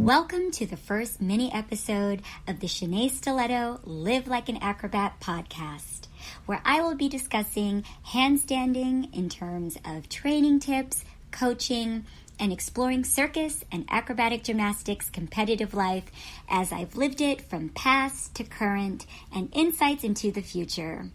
Welcome to the first mini episode of the Shenea Stiletto Live Like An Acrobat podcast, where I will be discussing handstanding in terms of training tips, coaching, and exploring circus and acrobatic gymnastics competitive life as I've lived it from past to current and insights into the future.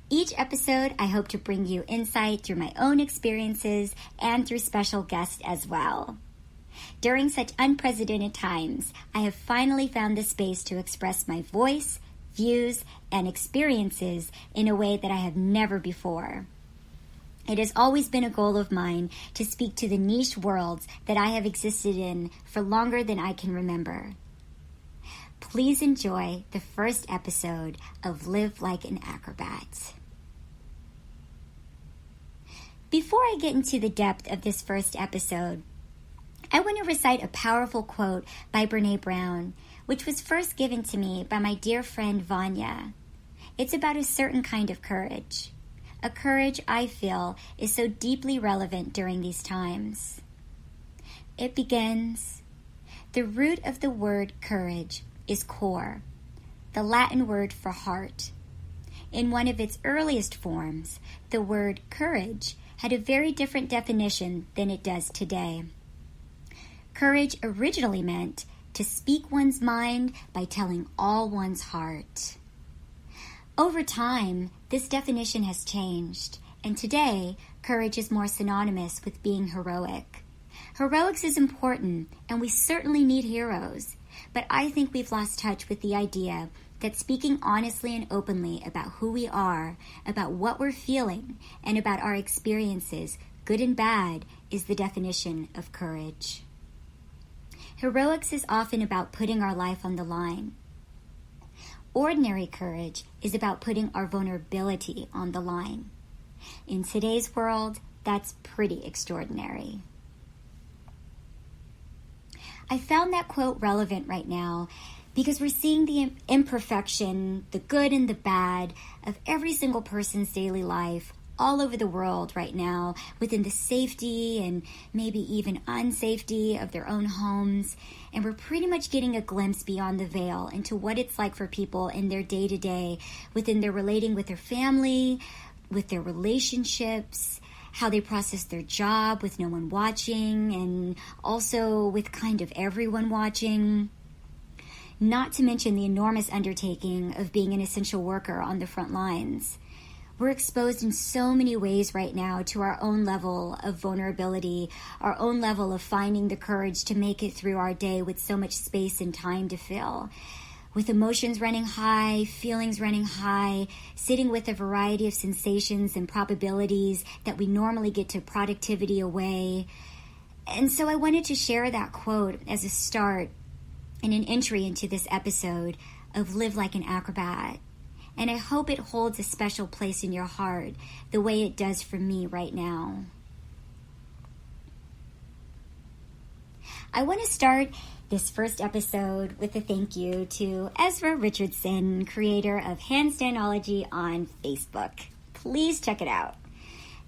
Each episode, I hope to bring you insight through my own experiences and through special guests as well. During such unprecedented times, I have finally found the space to express my voice, views, and experiences in a way that I have never before. It has always been a goal of mine to speak to the niche worlds that I have existed in for longer than I can remember. Please enjoy the first episode of Live Like an Acrobat. Before I get into the depth of this first episode, I want to recite a powerful quote by Brené Brown, which was first given to me by my dear friend Vanya. It's about a certain kind of courage, a courage I feel is so deeply relevant during these times. It begins, "The root of the word courage is cor, the Latin word for heart. In one of its earliest forms, the word courage had a very different definition than it does today. Courage originally meant to speak one's mind by telling all one's heart. Over time, this definition has changed, and today, courage is more synonymous with being heroic. Heroics is important, and we certainly need heroes, but I think we've lost touch with the idea that speaking honestly and openly about who we are, about what we're feeling, and about our experiences, good and bad, is the definition of courage. Heroics is often about putting our life on the line. Ordinary courage is about putting our vulnerability on the line. In today's world, that's pretty extraordinary." I found that quote relevant right now because we're seeing the imperfection, the good and the bad of every single person's daily life all over the world right now, within the safety and maybe even unsafety of their own homes. And we're pretty much getting a glimpse beyond the veil into what it's like for people in their day-to-day, within their relating with their family, with their relationships, how they process their job with no one watching, and also with kind of everyone watching. Not to mention the enormous undertaking of being an essential worker on the front lines. We're exposed in so many ways right now to our own level of vulnerability, our own level of finding the courage to make it through our day with so much space and time to fill. With emotions running high, feelings running high, sitting with a variety of sensations and probabilities that we normally get to productivity away. And so I wanted to share that quote as a start and an entry into this episode of Live Like an Acrobat. And I hope it holds a special place in your heart the way it does for me right now. I want to start this first episode with a thank you to Ezra Richardson, creator of Handstandology on Facebook. Please check it out.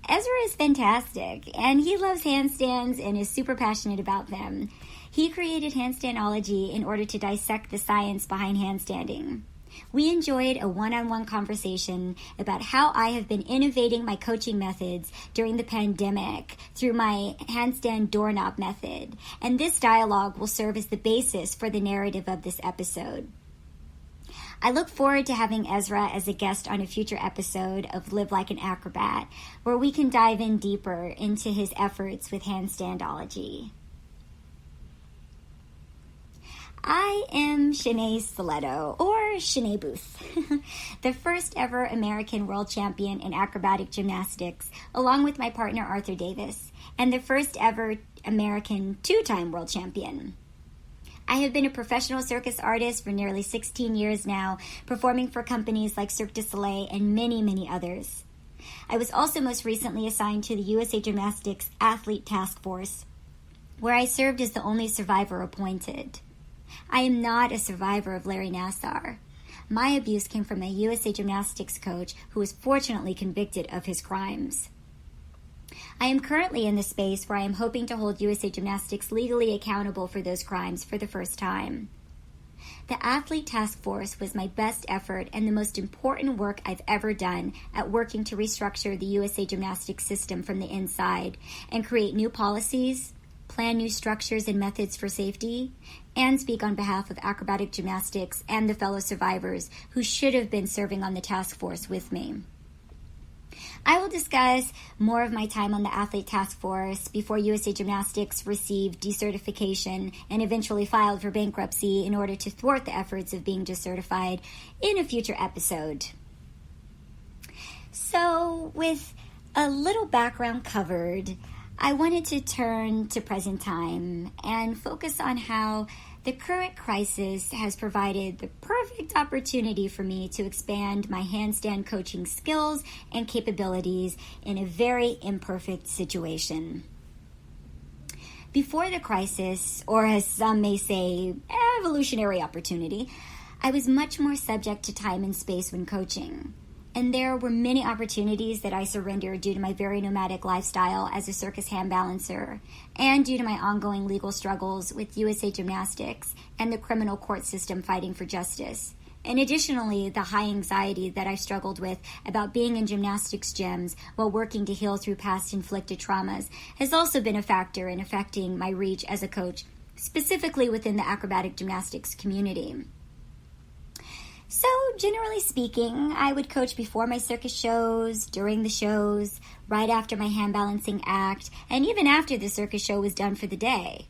Ezra is fantastic, and he loves handstands and is super passionate about them. He created Handstandology in order to dissect the science behind handstanding. We enjoyed a one-on-one conversation about how I have been innovating my coaching methods during the pandemic through my Handstand Doorknob Method, and this dialogue will serve as the basis for the narrative of this episode. I look forward to having Ezra as a guest on a future episode of Live Like an Acrobat, where we can dive in deeper into his efforts with handstandology. I am Shenea Stiletto, or Shenea Booth, the first ever American world champion in acrobatic gymnastics, along with my partner Arthur Davis, and the first ever American two-time world champion. I have been a professional circus artist for nearly 16 years now, performing for companies like Cirque du Soleil and many, many others. I was also most recently assigned to the USA Gymnastics Athlete Task Force, where I served as the only survivor appointed. I am not a survivor of Larry Nassar. My abuse came from a USA Gymnastics coach who was fortunately convicted of his crimes. I am currently in the space where I am hoping to hold USA Gymnastics legally accountable for those crimes for the first time. The Athlete Task Force was my best effort and the most important work I've ever done at working to restructure the USA Gymnastics system from the inside and create new policies, plan new structures and methods for safety, and speak on behalf of acrobatic gymnastics and the fellow survivors who should have been serving on the task force with me. I will discuss more of my time on the Athlete Task Force before USA Gymnastics received decertification and eventually filed for bankruptcy in order to thwart the efforts of being decertified in a future episode. So, with a little background covered, I wanted to turn to present time and focus on how the current crisis has provided the perfect opportunity for me to expand my handstand coaching skills and capabilities in a very imperfect situation. Before the crisis, or as some may say, evolutionary opportunity, I was much more subject to time and space when coaching. And there were many opportunities that I surrendered due to my very nomadic lifestyle as a circus hand balancer and due to my ongoing legal struggles with USA Gymnastics and the criminal court system fighting for justice. And additionally, the high anxiety that I struggled with about being in gymnastics gyms while working to heal through past inflicted traumas has also been a factor in affecting my reach as a coach, specifically within the acrobatic gymnastics community. So, generally speaking, I would coach before my circus shows, during the shows, right after my hand balancing act, and even after the circus show was done for the day.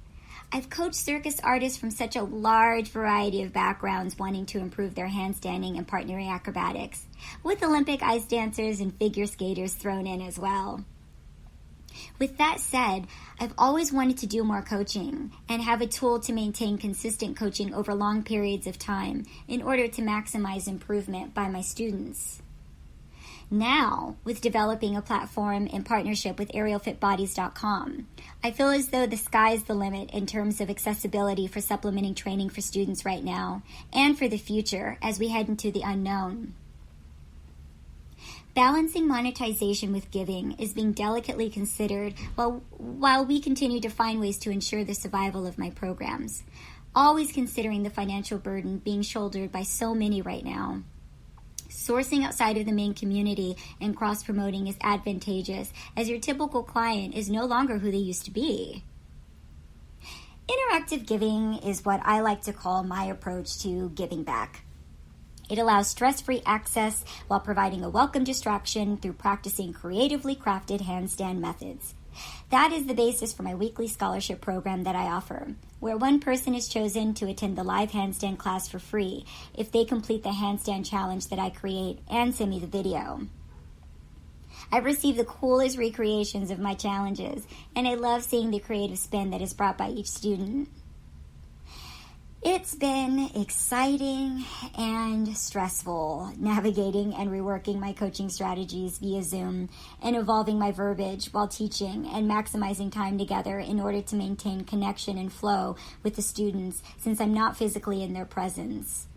I've coached circus artists from such a large variety of backgrounds wanting to improve their handstanding and partnering acrobatics, with Olympic ice dancers and figure skaters thrown in as well. With that said, I've always wanted to do more coaching and have a tool to maintain consistent coaching over long periods of time in order to maximize improvement by my students. Now, with developing a platform in partnership with aerialfitbodies.com, I feel as though the sky's the limit in terms of accessibility for supplementing training for students right now and for the future as we head into the unknown. Balancing monetization with giving is being delicately considered while we continue to find ways to ensure the survival of my programs, always considering the financial burden being shouldered by so many right now. Sourcing outside of the main community and cross-promoting is advantageous as your typical client is no longer who they used to be. Interactive giving is what I like to call my approach to giving back. It allows stress-free access while providing a welcome distraction through practicing creatively crafted handstand methods. That is the basis for my weekly scholarship program that I offer, where one person is chosen to attend the live handstand class for free if they complete the handstand challenge that I create and send me the video. I've received the coolest recreations of my challenges, and I love seeing the creative spin that is brought by each student. It's been exciting and stressful navigating and reworking my coaching strategies via Zoom and evolving my verbiage while teaching and maximizing time together in order to maintain connection and flow with the students since I'm not physically in their presence.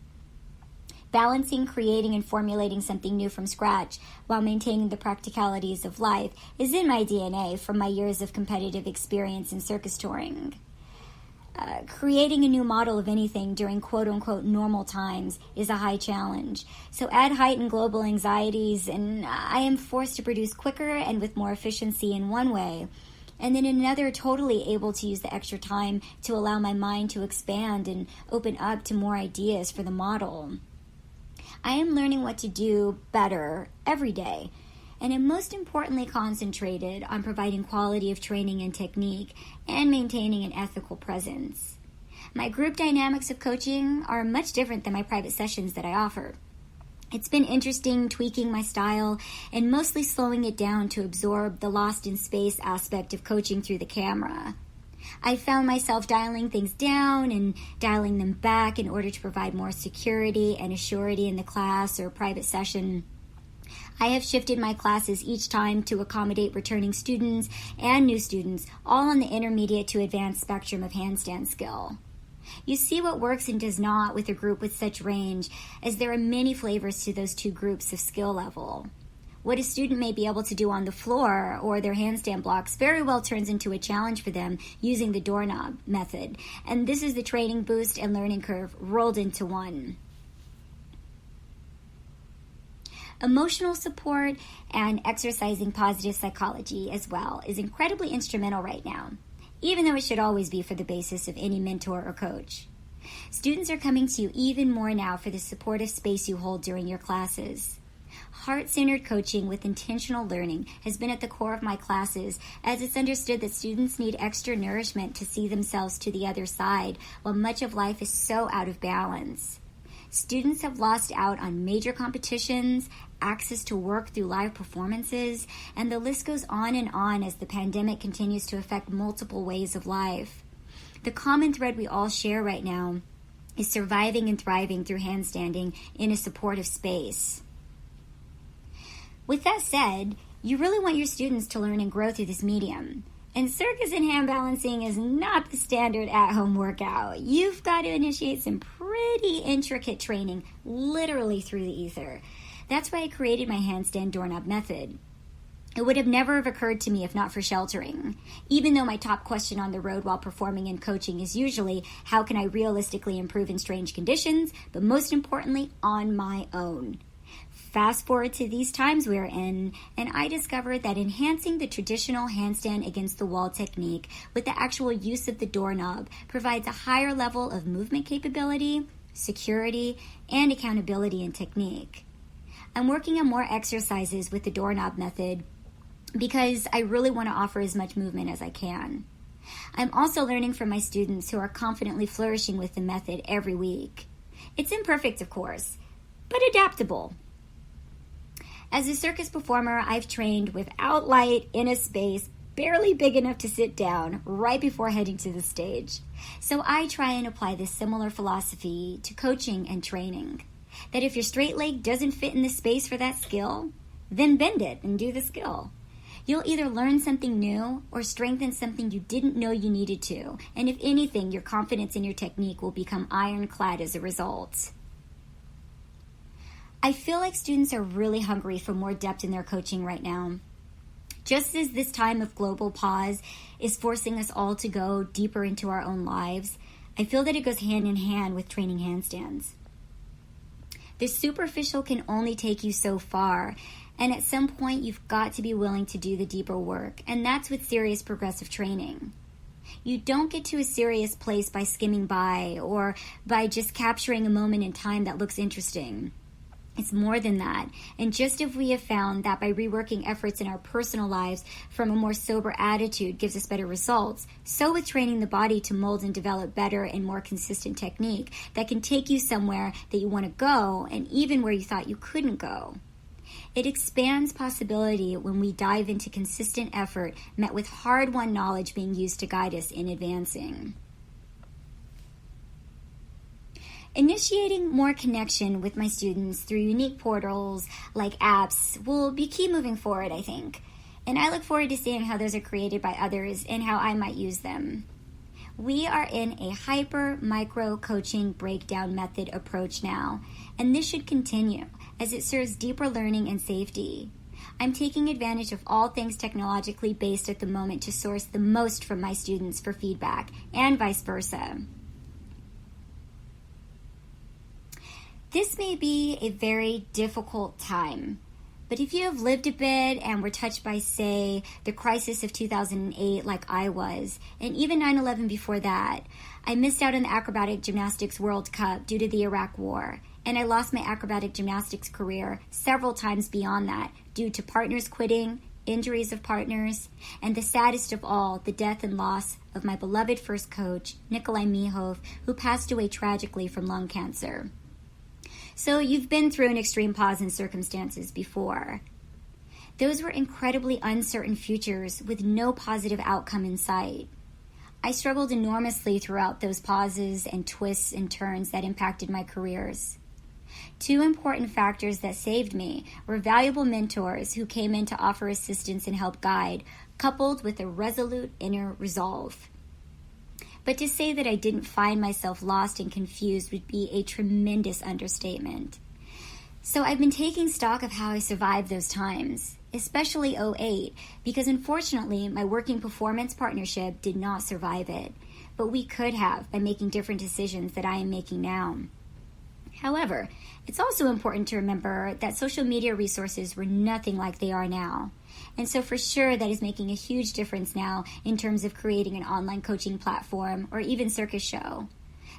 Balancing, creating, and formulating something new from scratch while maintaining the practicalities of life is in my DNA from my years of competitive experience in circus touring. Creating a new model of anything during quote-unquote normal times is a high challenge. So add heightened global anxieties, and I am forced to produce quicker and with more efficiency in one way, and then another totally able to use the extra time to allow my mind to expand and open up to more ideas for the model. I am learning what to do better every day, and am most importantly concentrated on providing quality of training and technique and maintaining an ethical presence. My group dynamics of coaching are much different than my private sessions that I offer. It's been interesting tweaking my style and mostly slowing it down to absorb the lost in space aspect of coaching through the camera. I found myself dialing things down and dialing them back in order to provide more security and assurity in the class or private session. I have shifted my classes each time to accommodate returning students and new students, all on the intermediate to advanced spectrum of handstand skill. You see what works and does not with a group with such range, as there are many flavors to those two groups of skill level. What a student may be able to do on the floor or their handstand blocks very well turns into a challenge for them using the doorknob method. And this is the training boost and learning curve rolled into one. Emotional support and exercising positive psychology as well is incredibly instrumental right now, even though it should always be for the basis of any mentor or coach. Students are coming to you even more now for the supportive space you hold during your classes. Heart-centered coaching with intentional learning has been at the core of my classes, as it's understood that students need extra nourishment to see themselves to the other side while much of life is so out of balance. Students have lost out on major competitions, access to work through live performances, and the list goes on as the pandemic continues to affect multiple ways of life. The common thread we all share right now is surviving and thriving through handstanding in a supportive space. With that said, you really want your students to learn and grow through this medium. And circus and hand balancing is not the standard at-home workout. You've got to initiate some pretty intricate training, literally through the ether. That's why I created my Handstand Doorknob Method. It would have never have occurred to me if not for sheltering, even though my top question on the road while performing and coaching is usually, how can I realistically improve in strange conditions, but most importantly, on my own. Fast forward to these times we're in, and I discovered that enhancing the traditional handstand against the wall technique with the actual use of the doorknob provides a higher level of movement capability, security, and accountability in technique. I'm working on more exercises with the doorknob method because I really want to offer as much movement as I can. I'm also learning from my students who are confidently flourishing with the method every week. It's imperfect, of course, but adaptable. As a circus performer, I've trained without light in a space barely big enough to sit down right before heading to the stage. So I try and apply this similar philosophy to coaching and training. That if your straight leg doesn't fit in the space for that skill, then bend it and do the skill. You'll either learn something new or strengthen something you didn't know you needed to. And if anything, your confidence in your technique will become ironclad as a result. I feel like students are really hungry for more depth in their coaching right now. Just as this time of global pause is forcing us all to go deeper into our own lives, I feel that it goes hand in hand with training handstands. The superficial can only take you so far, and at some point you've got to be willing to do the deeper work, and that's with serious progressive training. You don't get to a serious place by skimming by or by just capturing a moment in time that looks interesting. It's more than that, and just as we have found that by reworking efforts in our personal lives from a more sober attitude gives us better results, so with training the body to mold and develop better and more consistent technique that can take you somewhere that you want to go and even where you thought you couldn't go. It expands possibility when we dive into consistent effort met with hard-won knowledge being used to guide us in advancing. Initiating more connection with my students through unique portals like apps will be key moving forward, I think. And I look forward to seeing how those are created by others and how I might use them. We are in a hyper-micro coaching breakdown method approach now, and this should continue as it serves deeper learning and safety. I'm taking advantage of all things technologically based at the moment to source the most from my students for feedback, and vice versa. This may be a very difficult time, but if you have lived a bit and were touched by, say, the crisis of 2008 like I was, and even 9/11 before that, I missed out on the Acrobatic Gymnastics World Cup due to the Iraq War, and I lost my acrobatic gymnastics career several times beyond that due to partners quitting, injuries of partners, and the saddest of all, the death and loss of my beloved first coach, Nikolai Mihov, who passed away tragically from lung cancer. So you've been through an extreme pause in circumstances before. Those were incredibly uncertain futures with no positive outcome in sight. I struggled enormously throughout those pauses and twists and turns that impacted my careers. Two important factors that saved me were valuable mentors who came in to offer assistance and help guide, coupled with a resolute inner resolve. But to say that I didn't find myself lost and confused would be a tremendous understatement. So I've been taking stock of how I survived those times, especially '08, because unfortunately my working performance partnership did not survive it, but we could have by making different decisions that I am making now. However, it's also important to remember that social media resources were nothing like they are now. And so for sure that is making a huge difference now in terms of creating an online coaching platform or even circus show.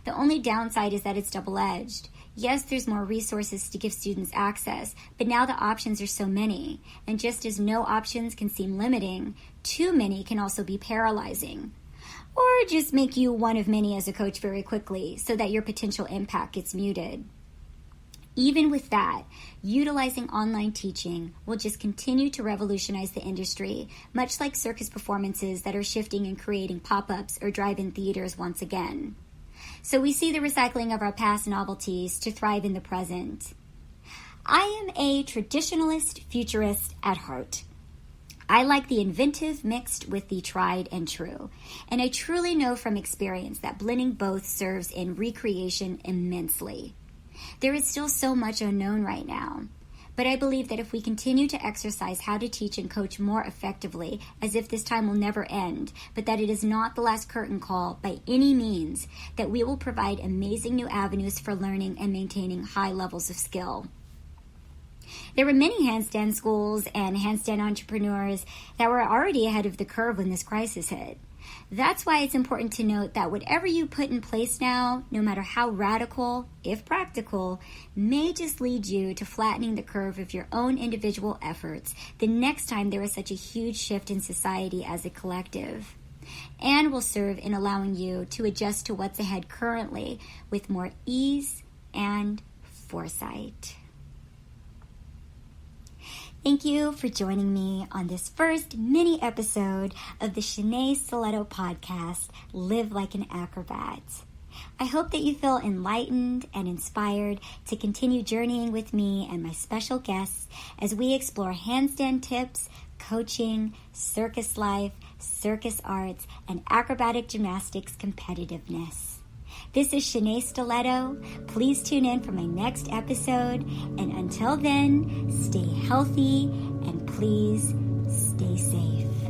The only downside is that it's double-edged. Yes, there's more resources to give students access, but now the options are so many. And just as no options can seem limiting, too many can also be paralyzing. Or just make you one of many as a coach very quickly so that your potential impact gets muted. Even with that, utilizing online teaching will just continue to revolutionize the industry, much like circus performances that are shifting and creating pop-ups or drive-in theaters once again. So we see the recycling of our past novelties to thrive in the present. I am a traditionalist futurist at heart. I like the inventive mixed with the tried and true, and I truly know from experience that blending both serves in recreation immensely. There is still so much unknown right now, but I believe that if we continue to exercise how to teach and coach more effectively, as if this time will never end, but that it is not the last curtain call by any means, that we will provide amazing new avenues for learning and maintaining high levels of skill. There were many handstand schools and handstand entrepreneurs that were already ahead of the curve when this crisis hit. That's why it's important to note that whatever you put in place now, no matter how radical, if practical, may just lead you to flattening the curve of your own individual efforts the next time there is such a huge shift in society as a collective, and will serve in allowing you to adjust to what's ahead currently with more ease and foresight. Thank you for joining me on this first mini episode of the Shenea Stiletto podcast, Live Like an Acrobat. I hope that you feel enlightened and inspired to continue journeying with me and my special guests as we explore handstand tips, coaching, circus life, circus arts, and acrobatic gymnastics competitiveness. This is Shenea Stiletto. Please tune in for my next episode. And until then, stay healthy and please stay safe.